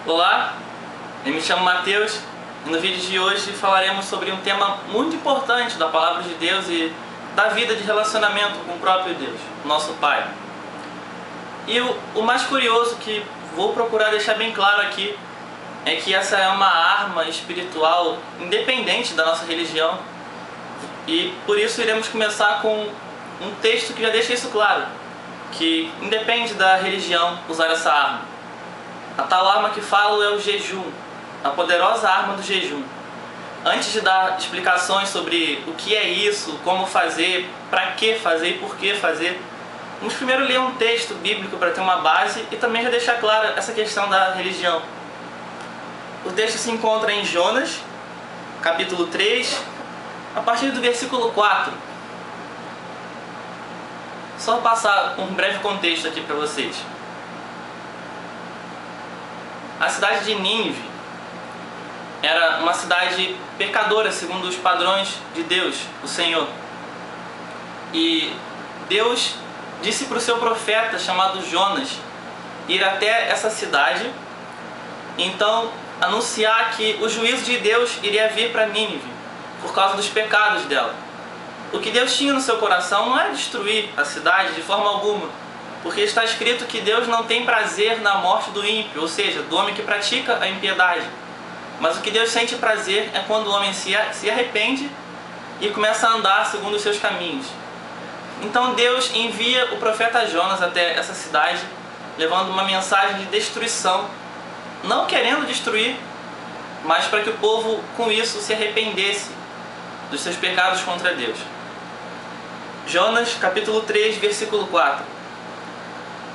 Olá, eu me chamo Matheus e no vídeo de hoje falaremos sobre um tema muito importante da Palavra de Deus e da vida de relacionamento com o próprio Deus, nosso Pai. E o mais curioso que vou procurar deixar bem claro aqui é que essa é uma arma espiritual independente da nossa religião, e por isso iremos começar com um texto que já deixa isso claro, que independe da religião usar essa arma. A tal arma que falo é o jejum, a poderosa arma do jejum. Antes de dar explicações sobre o que é isso, como fazer, para que fazer e por que fazer, vamos primeiro ler um texto bíblico para ter uma base e também já deixar clara essa questão da religião. O texto se encontra em Jonas, capítulo 3, a partir do versículo 4. Só passar um breve contexto aqui para vocês. A cidade de Nínive era uma cidade pecadora segundo os padrões de Deus, o Senhor. E Deus disse para o seu profeta chamado Jonas ir até essa cidade, então anunciar que o juízo de Deus iria vir para Nínive por causa dos pecados dela. O que Deus tinha no seu coração não era destruir a cidade de forma alguma, porque está escrito que Deus não tem prazer na morte do ímpio, ou seja, do homem que pratica a impiedade. Mas o que Deus sente prazer é quando o homem se arrepende e começa a andar segundo os seus caminhos. Então Deus envia o profeta Jonas até essa cidade, levando uma mensagem de destruição, não querendo destruir, mas para que o povo com isso se arrependesse dos seus pecados contra Deus. Jonas, capítulo 3, versículo 4.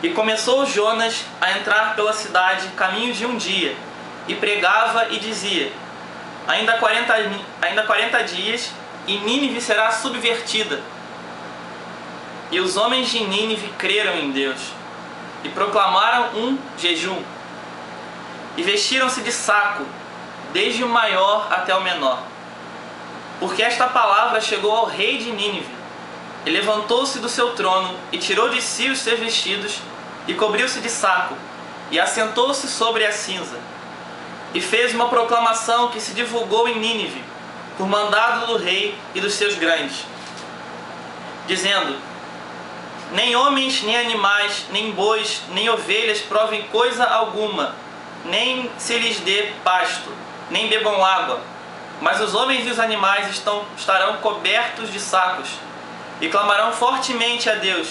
E começou Jonas a entrar pela cidade caminho de um dia, e pregava e dizia: ainda 40 dias, e Nínive será subvertida. E os homens de Nínive creram em Deus, e proclamaram um jejum, e vestiram-se de saco, desde o maior até o menor. Porque esta palavra chegou ao rei de Nínive. Ele levantou-se do seu trono e tirou de si os seus vestidos e cobriu-se de saco e assentou-se sobre a cinza. E fez uma proclamação que se divulgou em Nínive por mandado do rei e dos seus grandes, dizendo: nem homens, nem animais, nem bois, nem ovelhas provem coisa alguma, nem se lhes dê pasto, nem bebam água, mas os homens e os animais estarão cobertos de sacos, e clamarão fortemente a Deus,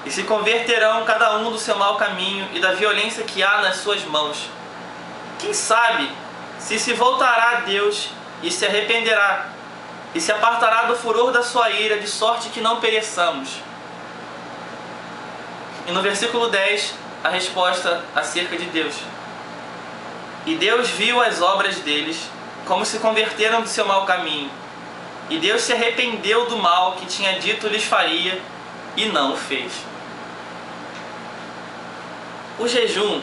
e se converterão cada um do seu mau caminho e da violência que há nas suas mãos. Quem sabe se voltará a Deus e se arrependerá, e se apartará do furor da sua ira, de sorte que não pereçamos. E no versículo 10, a resposta acerca de Deus. E Deus viu as obras deles, como se converteram do seu mau caminho. E Deus se arrependeu do mal que tinha dito lhes faria, e não o fez. O jejum,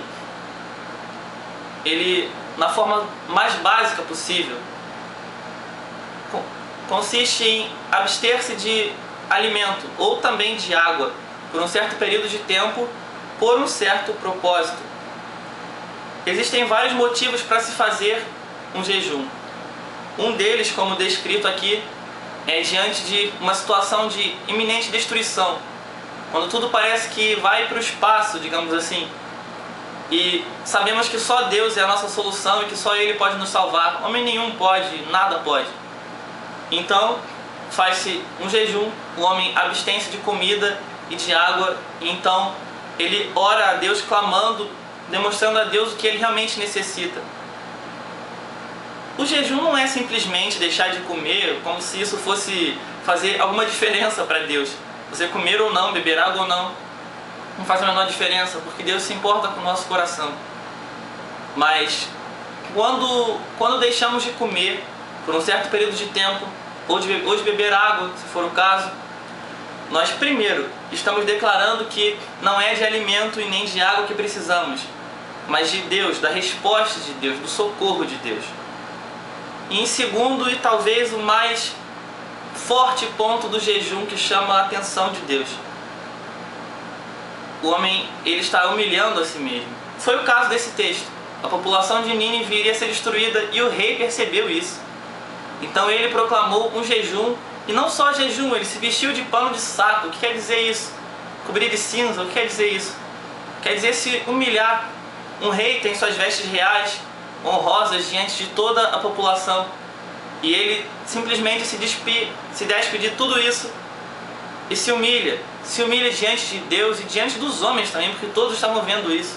ele, na forma mais básica possível, consiste em abster-se de alimento ou também de água por um certo período de tempo, por um certo propósito. Existem vários motivos para se fazer um jejum. Um deles, como descrito aqui, é diante de uma situação de iminente destruição, quando tudo parece que vai para o espaço, digamos assim, e sabemos que só Deus é a nossa solução e que só Ele pode nos salvar. Homem nenhum pode, nada pode. Então faz-se um jejum, o homem abstém-se de comida e de água, e então ele ora a Deus clamando, demonstrando a Deus o que ele realmente necessita. O jejum não é simplesmente deixar de comer, como se isso fosse fazer alguma diferença para Deus. Você comer ou não, beber água ou não faz a menor diferença, porque Deus se importa com o nosso coração. Mas quando deixamos de comer por um certo período de tempo, ou de beber água, se for o caso, nós primeiro estamos declarando que não é de alimento e nem de água que precisamos, mas de Deus, da resposta de Deus, do socorro de Deus. E em segundo, e talvez o mais forte ponto do jejum que chama a atenção de Deus: o homem, ele está humilhando a si mesmo. Foi o caso desse texto. A população de Nínive iria ser destruída e o rei percebeu isso. Então ele proclamou um jejum, e não só jejum, ele se vestiu de pano de saco. O que quer dizer isso? Cobrir de cinza, o que quer dizer isso? Quer dizer se humilhar. Um rei tem suas vestes reais, honrosas, diante de toda a população. E ele simplesmente se despe de tudo isso e se humilha. Se humilha diante de Deus e diante dos homens também, porque todos estavam vendo isso.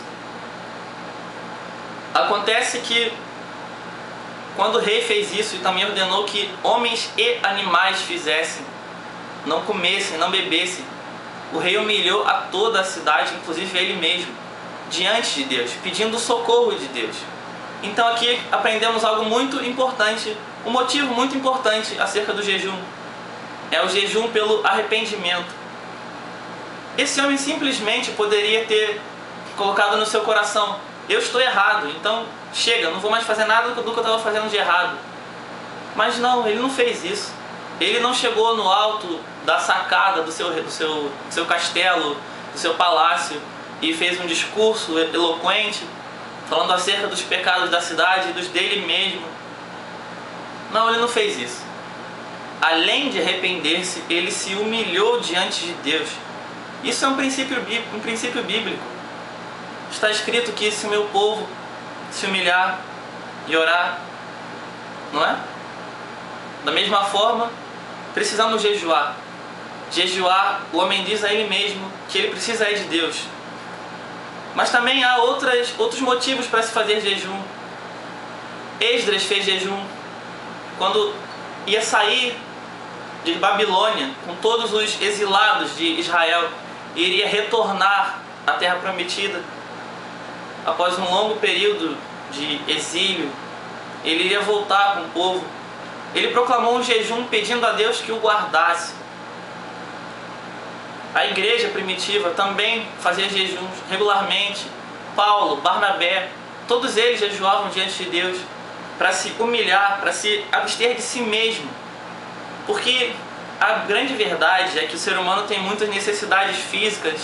Acontece que quando o rei fez isso e também ordenou que homens e animais fizessem, não comessem, não bebessem, o rei humilhou a toda a cidade, inclusive ele mesmo, diante de Deus, pedindo o socorro de Deus. Então aqui aprendemos algo muito importante, um motivo muito importante acerca do jejum. É o jejum pelo arrependimento. Esse homem simplesmente poderia ter colocado no seu coração: eu estou errado, então chega, não vou mais fazer nada do que eu estava fazendo de errado. Mas não, ele não fez isso. Ele não chegou no alto da sacada do seu castelo, do seu palácio, e fez um discurso eloquente, falando acerca dos pecados da cidade e dos dele mesmo. Não, ele não fez isso. Além de arrepender-se, ele se humilhou diante de Deus. Isso é um princípio bíblico. Está escrito que se o meu povo se humilhar e orar, não é? Da mesma forma, precisamos jejuar. Jejuar, o homem diz a ele mesmo que ele precisa de Deus. Mas também há outros motivos para se fazer jejum. Esdras fez jejum quando ia sair de Babilônia com todos os exilados de Israel e iria retornar à Terra Prometida. Após um longo período de exílio, ele iria voltar com o povo. Ele proclamou um jejum pedindo a Deus que o guardasse. A igreja primitiva também fazia jejuns regularmente. Paulo, Barnabé, todos eles jejuavam diante de Deus para se humilhar, para se abster de si mesmo. Porque a grande verdade é que o ser humano tem muitas necessidades físicas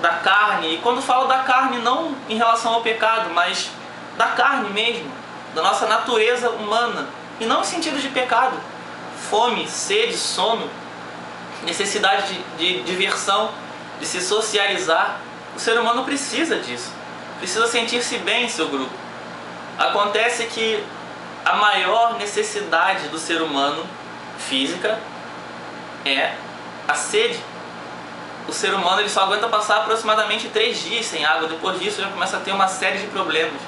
da carne. E quando falo da carne, não em relação ao pecado, mas da carne mesmo, da nossa natureza humana. E não em sentido de pecado. Fome, sede, sono, necessidade de diversão, de se socializar. O ser humano precisa disso. Precisa sentir-se bem em seu grupo. Acontece que a maior necessidade do ser humano física é a sede. O ser humano ele só aguenta passar aproximadamente 3 dias sem água. Depois disso já começa a ter uma série de problemas.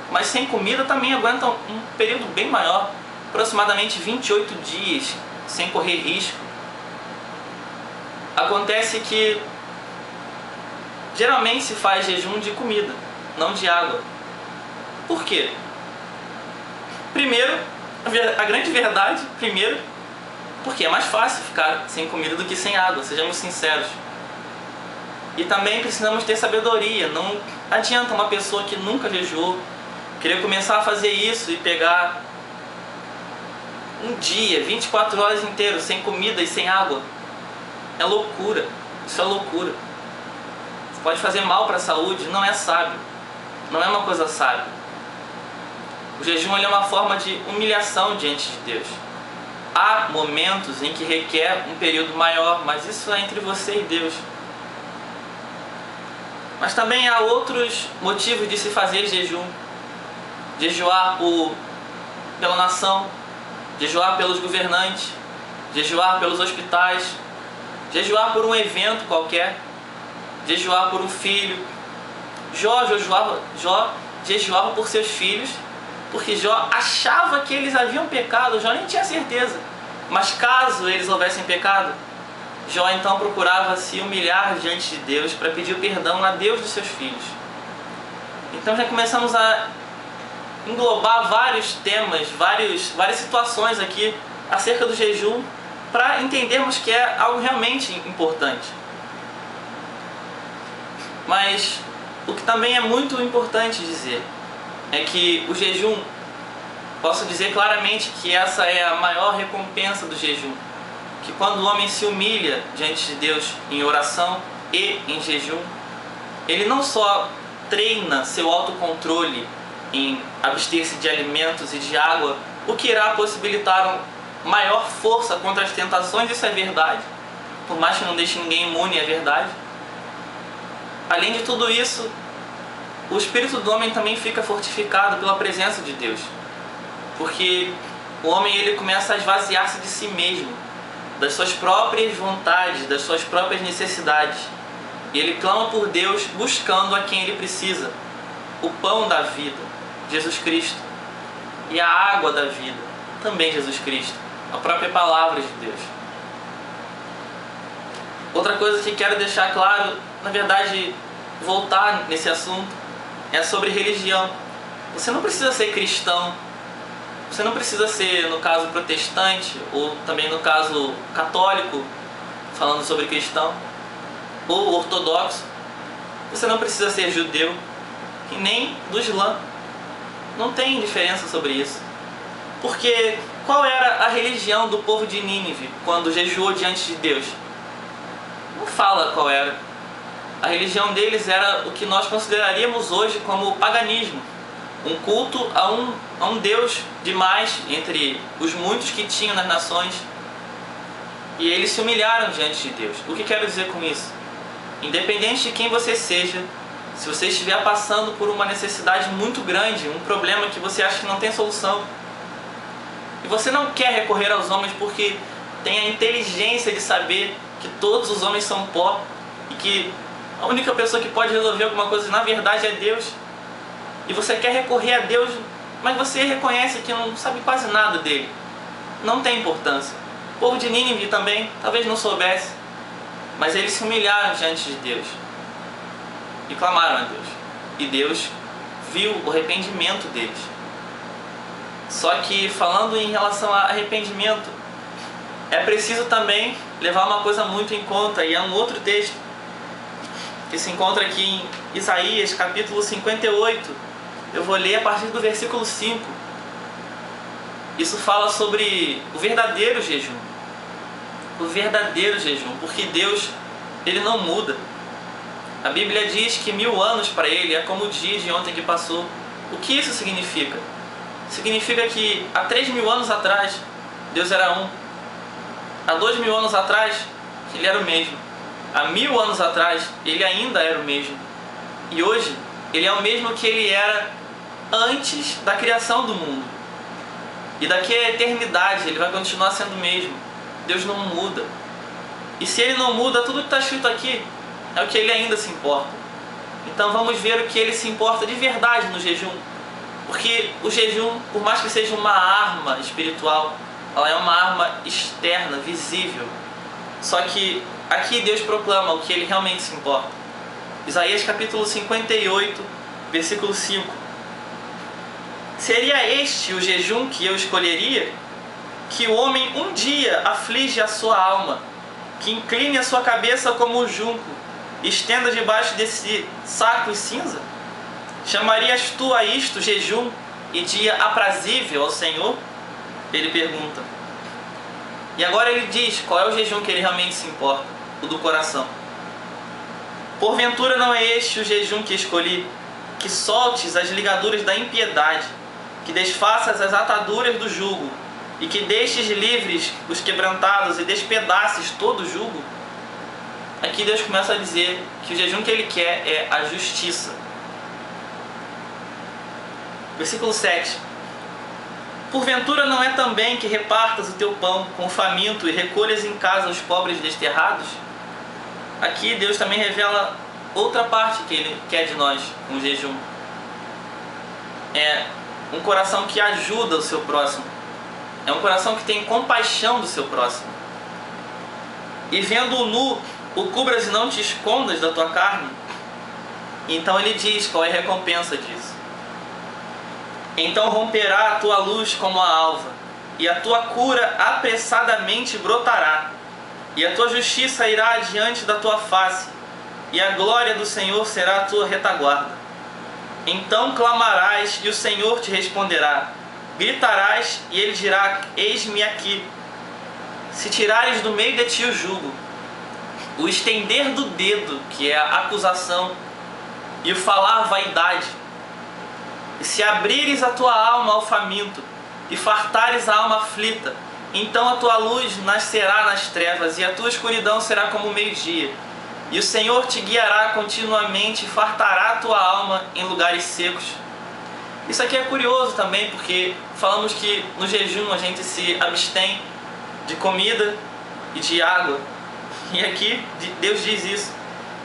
Mas sem comida também aguenta um período bem maior, aproximadamente 28 dias sem correr risco. Acontece que geralmente se faz jejum de comida, não de água. Por quê? Primeiro, a grande verdade, porque é mais fácil ficar sem comida do que sem água, sejamos sinceros. E também precisamos ter sabedoria. Não adianta uma pessoa que nunca jejuou querer começar a fazer isso e pegar um dia, 24 horas inteiros sem comida e sem água. É loucura, isso é loucura. Pode fazer mal para a saúde, não é sábio, não é uma coisa sábia. O jejum é uma forma de humilhação diante de Deus. Há momentos em que requer um período maior, mas isso é entre você e Deus. Mas também há outros motivos de se fazer jejum. Jejuar pela nação, jejuar pelos governantes, jejuar pelos hospitais, jejuar por um evento qualquer, jejuar por um filho. Jó jejuava por seus filhos, porque Jó achava que eles haviam pecado. Jó nem tinha certeza, mas caso eles houvessem pecado, Jó então procurava se humilhar diante de Deus para pedir perdão a Deus dos seus filhos. Então já começamos a englobar vários temas, várias situações aqui acerca do jejum, para entendermos que é algo realmente importante. Mas o que também é muito importante dizer é que o jejum, posso dizer claramente que essa é a maior recompensa do jejum, que quando o homem se humilha diante de Deus em oração e em jejum, ele não só treina seu autocontrole em abster-se de alimentos e de água, o que irá possibilitar maior força contra as tentações, isso é verdade, por mais que não deixe ninguém imune à verdade. Além de tudo isso, o espírito do homem também fica fortificado pela presença de Deus, porque o homem ele começa a esvaziar-se de si mesmo, das suas próprias vontades, das suas próprias necessidades, e ele clama por Deus buscando a quem ele precisa, o pão da vida, Jesus Cristo, e a água da vida, também Jesus Cristo, a própria palavra de Deus. Outra coisa que quero deixar claro, na verdade, voltar nesse assunto, é sobre religião. Você não precisa ser cristão, você não precisa ser, no caso, protestante, ou também no caso católico, falando sobre cristão, ou ortodoxo. Você não precisa ser judeu, e nem do Islã. Não tem diferença sobre isso. Porque qual era a religião do povo de Nínive quando jejuou diante de Deus? Não fala qual era. A religião deles era o que nós consideraríamos hoje como paganismo. Um culto a um Deus demais entre os muitos que tinham nas nações. E eles se humilharam diante de Deus. O que quero dizer com isso? Independente de quem você seja, se você estiver passando por uma necessidade muito grande, um problema que você acha que não tem solução, e você não quer recorrer aos homens porque tem a inteligência de saber que todos os homens são pó e que a única pessoa que pode resolver alguma coisa na verdade é Deus, e você quer recorrer a Deus, mas você reconhece que não sabe quase nada dele, não tem importância. O povo de Nínive também talvez não soubesse, mas eles se humilharam diante de Deus e clamaram a Deus, e Deus viu o arrependimento deles. Só que, falando em relação a arrependimento, é preciso também levar uma coisa muito em conta, e é um outro texto que se encontra aqui em Isaías capítulo 58. Eu vou ler a partir do versículo 5. Isso fala sobre o verdadeiro jejum. O verdadeiro jejum, porque Deus, ele não muda. A Bíblia diz que 1000 anos para ele é como o dia de ontem que passou. O que isso significa? Significa que há 3000 anos atrás, Deus era um. Há 2000 anos atrás, ele era o mesmo. Há 1000 anos atrás, ele ainda era o mesmo. E hoje, ele é o mesmo que ele era antes da criação do mundo. E daqui a eternidade, ele vai continuar sendo o mesmo. Deus não muda. E se ele não muda, tudo que está escrito aqui é o que ele ainda se importa. Então vamos ver o que ele se importa de verdade no jejum. Porque o jejum, por mais que seja uma arma espiritual, ela é uma arma externa, visível. Só que aqui Deus proclama o que ele realmente se importa. Isaías capítulo 58, versículo 5. Seria este o jejum que eu escolheria? Que o homem um dia aflige a sua alma, que incline a sua cabeça como o junco, estenda debaixo desse saco e cinza? Chamarias tu a isto jejum e dia aprazível ao Senhor? Ele pergunta. E agora ele diz qual é o jejum que ele realmente se importa, o do coração. Porventura não é este o jejum que escolhi, que soltes as ligaduras da impiedade, que desfaças as ataduras do jugo, e que deixes livres os quebrantados e despedaces todo o jugo? Aqui Deus começa a dizer que o jejum que ele quer é a justiça. Versículo 7. Porventura não é também que repartas o teu pão com o faminto e recolhas em casa os pobres desterrados? Aqui Deus também revela outra parte que ele quer de nós com o jejum. É um coração que ajuda o seu próximo. É um coração que tem compaixão do seu próximo. E vendo o nu, o cubras e não te escondas da tua carne. Então ele diz qual é a recompensa disso. Então romperá a tua luz como a alva, e a tua cura apressadamente brotará, e a tua justiça irá adiante da tua face, e a glória do Senhor será a tua retaguarda. Então clamarás, e o Senhor te responderá. Gritarás, e ele dirá: eis-me aqui. Se tirares do meio de ti o jugo, o estender do dedo, que é a acusação, e o falar vaidade. E se abrires a tua alma ao faminto, e fartares a alma aflita, então a tua luz nascerá nas trevas, e a tua escuridão será como o meio-dia. E o Senhor te guiará continuamente, e fartará a tua alma em lugares secos. Isso aqui é curioso também, porque falamos que no jejum a gente se abstém de comida e de água. E aqui Deus diz isso.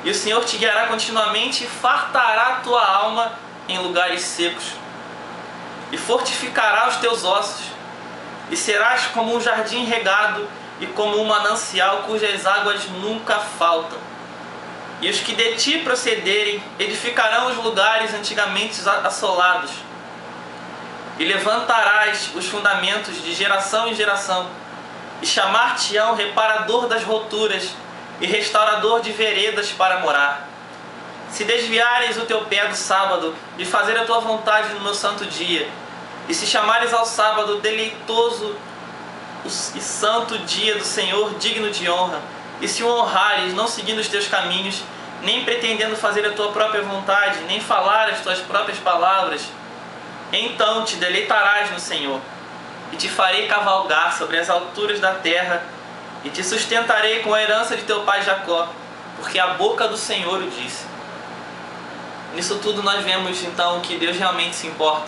E o Senhor te guiará continuamente, e fartará a tua alma em lugares secos, e fortificará os teus ossos, e serás como um jardim regado, e como um manancial cujas águas nunca faltam. E os que de ti procederem edificarão os lugares antigamente assolados, e levantarás os fundamentos de geração em geração, e chamar-te-ão reparador das rupturas, e restaurador de veredas para morar. Se desviares o teu pé do sábado, de fazer a tua vontade no meu santo dia, e se chamares ao sábado deleitoso e santo dia do Senhor, digno de honra, e se o honrares, não seguindo os teus caminhos, nem pretendendo fazer a tua própria vontade, nem falar as tuas próprias palavras, então te deleitarás no Senhor, e te farei cavalgar sobre as alturas da terra, e te sustentarei com a herança de teu pai Jacó, porque a boca do Senhor o disse. Nisso tudo nós vemos então que Deus realmente se importa.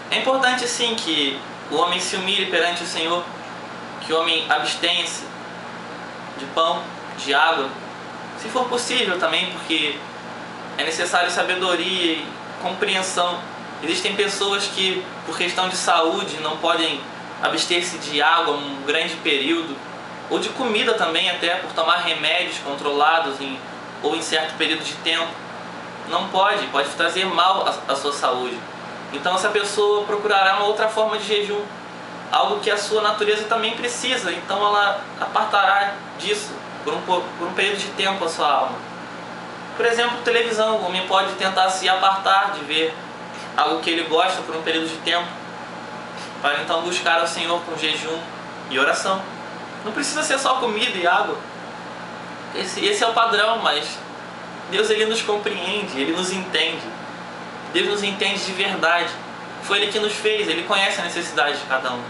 É importante sim que o homem se humilhe perante o Senhor, que o homem abstenha-se de pão, de água, se for possível também, porque é necessário sabedoria e compreensão. Existem pessoas que, por questão de saúde, não podem abster-se de água um grande período, ou de comida também, até por tomar remédios controlados ou em certo período de tempo. Não pode trazer mal à sua saúde. Então essa pessoa procurará uma outra forma de jejum, algo que a sua natureza também precisa, então ela apartará disso por um período de tempo a sua alma. Por exemplo, televisão, o homem pode tentar se apartar de ver algo que ele gosta por um período de tempo, para então buscar ao Senhor com jejum e oração. Não precisa ser só comida e água, esse é o padrão, mas Deus ele nos compreende, Ele nos entende. Deus nos entende de verdade. Foi Ele que nos fez, Ele conhece a necessidade de cada um.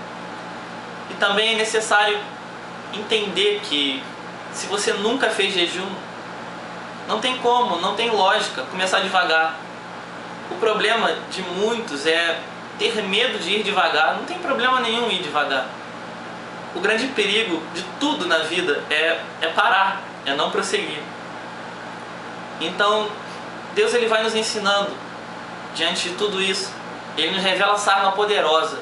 E também é necessário entender que se você nunca fez jejum, não tem como, não tem lógica começar devagar. O problema de muitos é ter medo de ir devagar. Não tem problema nenhum ir devagar. O grande perigo de tudo na vida é parar, é não prosseguir. Então, Deus ele vai nos ensinando diante de tudo isso. Ele nos revela essa arma poderosa,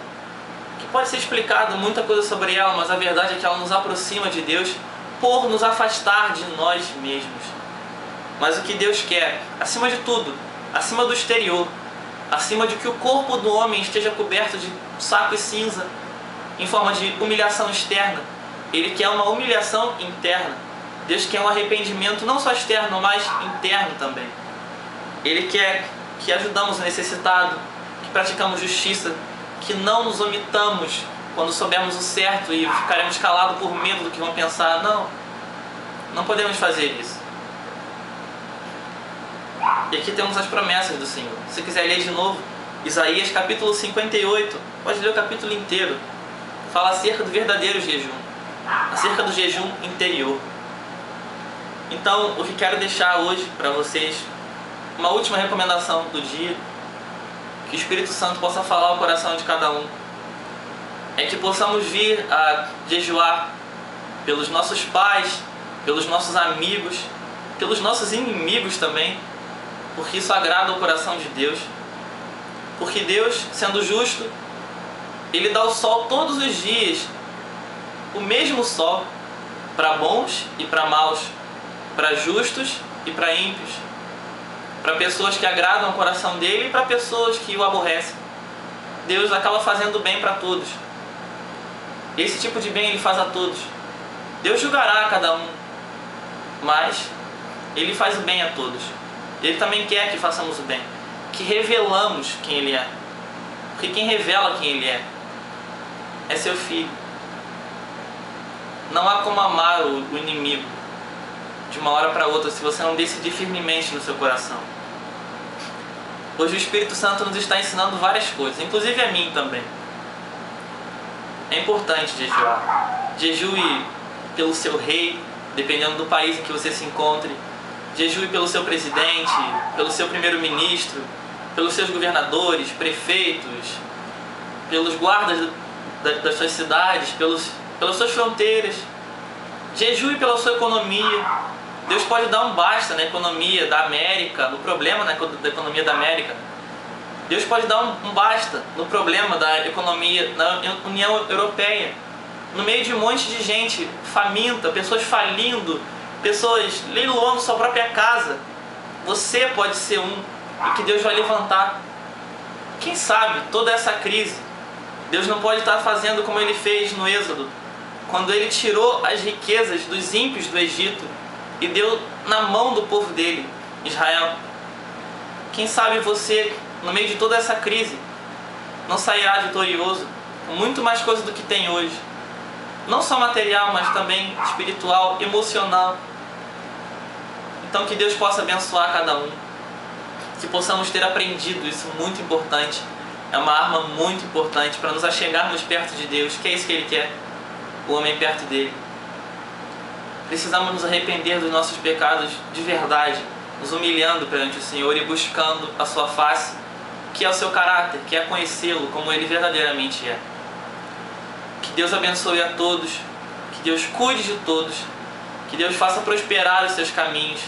que pode ser explicado muita coisa sobre ela, mas a verdade é que ela nos aproxima de Deus por nos afastar de nós mesmos. Mas o que Deus quer, acima de tudo, acima do exterior, acima de que o corpo do homem esteja coberto de saco e cinza, em forma de humilhação externa, Ele quer uma humilhação interna. Deus quer um arrependimento não só externo, mas interno também. Ele quer que ajudamos o necessitado, que praticamos justiça, que não nos omitamos quando soubermos o certo e ficaremos calados por medo do que vão pensar. Não podemos fazer isso. E aqui temos as promessas do Senhor. Se você quiser ler de novo, Isaías capítulo 58, pode ler o capítulo inteiro. Fala acerca do verdadeiro jejum, acerca do jejum interior. Então, o que quero deixar hoje para vocês, uma última recomendação do dia, que o Espírito Santo possa falar ao coração de cada um, é que possamos vir a jejuar pelos nossos pais, pelos nossos amigos, pelos nossos inimigos também, porque isso agrada o coração de Deus. Porque Deus, sendo justo, Ele dá o sol todos os dias, o mesmo sol, para bons e para maus, para justos e para ímpios, para pessoas que agradam o coração dele e para pessoas que o aborrecem. Deus acaba fazendo bem para todos. Esse tipo de bem Ele faz a todos. Deus julgará a cada um, mas Ele faz o bem a todos. Ele também quer que façamos o bem, que revelamos quem Ele é. Porque quem revela quem Ele é seu filho. Não há como amar o inimigo de uma hora para outra se você não decidir firmemente no seu coração. Hoje o Espírito Santo nos está ensinando várias coisas, inclusive a mim também. É importante jejuar. Jejue pelo seu rei, dependendo do país em que você se encontre. Jejue pelo seu presidente, pelo seu primeiro-ministro, pelos seus governadores, prefeitos, pelos guardas das suas cidades, pelas suas fronteiras. Jejue pela sua economia. Deus pode dar um basta na economia da América, no problema da economia da América. Deus pode dar um basta no problema da economia da União Europeia. No meio de um monte de gente faminta, pessoas falindo, pessoas leiloando sua própria casa. Você pode ser um e que Deus vai levantar. Quem sabe toda essa crise, Deus não pode estar fazendo como Ele fez no Êxodo, quando Ele tirou as riquezas dos ímpios do Egito e deu na mão do povo dele, Israel. Quem sabe você, no meio de toda essa crise, não sairá vitorioso com muito mais coisa do que tem hoje. Não só material, mas também espiritual, emocional. Então que Deus possa abençoar cada um. Que possamos ter aprendido isso muito importante. É uma arma muito importante para nos achegarmos perto de Deus, que é isso que Ele quer, o homem perto dele. Precisamos nos arrepender dos nossos pecados de verdade, nos humilhando perante o Senhor e buscando a sua face, que é o seu caráter, que é conhecê-lo como Ele verdadeiramente é. Que Deus abençoe a todos, que Deus cuide de todos, que Deus faça prosperar os seus caminhos,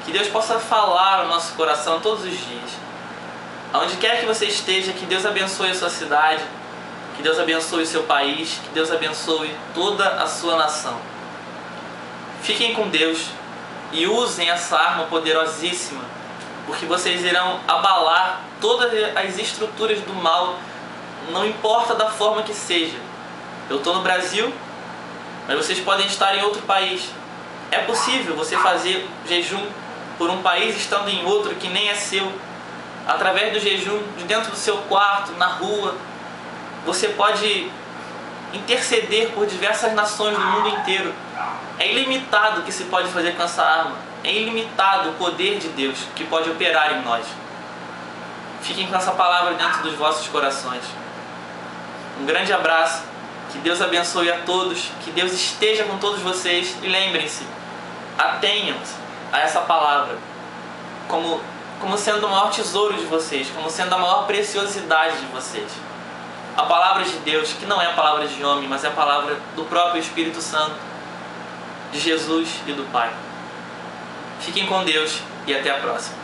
que Deus possa falar ao nosso coração todos os dias. Aonde quer que você esteja, que Deus abençoe a sua cidade, que Deus abençoe o seu país, que Deus abençoe toda a sua nação. Fiquem com Deus e usem essa arma poderosíssima, porque vocês irão abalar todas as estruturas do mal, não importa da forma que seja. Eu estou no Brasil, mas vocês podem estar em outro país. É possível você fazer jejum por um país estando em outro que nem é seu. Através do jejum, de dentro do seu quarto, na rua, você pode interceder por diversas nações do mundo inteiro. É ilimitado o que se pode fazer com essa arma. É ilimitado o poder de Deus que pode operar em nós. Fiquem com essa palavra dentro dos vossos corações. Um grande abraço. Que Deus abençoe a todos. Que Deus esteja com todos vocês. E lembrem-se, atenham-se a essa palavra como sendo o maior tesouro de vocês, como sendo a maior preciosidade de vocês. A palavra de Deus, que não é a palavra de homem, mas é a palavra do próprio Espírito Santo, de Jesus e do Pai. Fiquem com Deus e até a próxima.